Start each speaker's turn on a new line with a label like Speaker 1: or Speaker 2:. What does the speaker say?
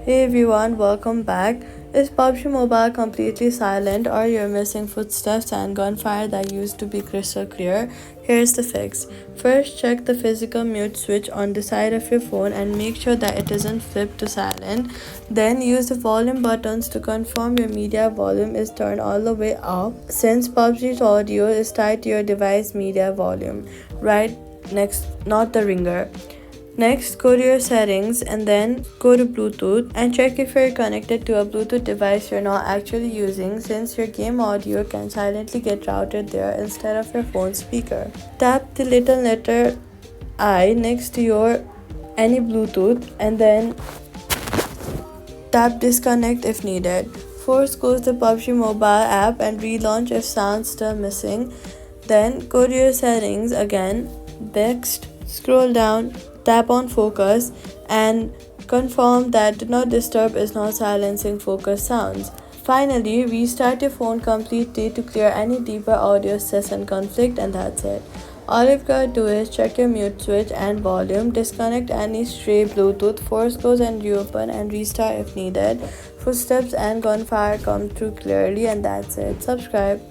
Speaker 1: Hey everyone, welcome back. Is PUBG Mobile completely silent or you're missing footsteps and gunfire that used to be crystal clear? Here's the fix. First, check the physical mute switch on the side of your phone and make sure that it isn't flipped to silent. Then use the volume buttons to confirm your media volume is turned all the way up since PUBG's audio is tied to your device media volume, right next, not the ringer. Next, go to your settings and then go to Bluetooth and check if you're connected to a Bluetooth device you're not actually using since your game audio can silently get routed there instead of your phone speaker. Tap the little letter I next to your any Bluetooth and then tap disconnect if needed. Force close the PUBG mobile app and relaunch if sound's still missing. Then go to your settings again. Next, scroll down, tap on focus and confirm that do not disturb is not silencing focus sounds. Finally, restart your phone completely to clear any deeper audio stress and conflict, and that's it. All you've got to do is check your mute switch and volume, disconnect any stray Bluetooth, force close and reopen, and restart if needed. Footsteps and gunfire come through clearly, and that's it. Subscribe.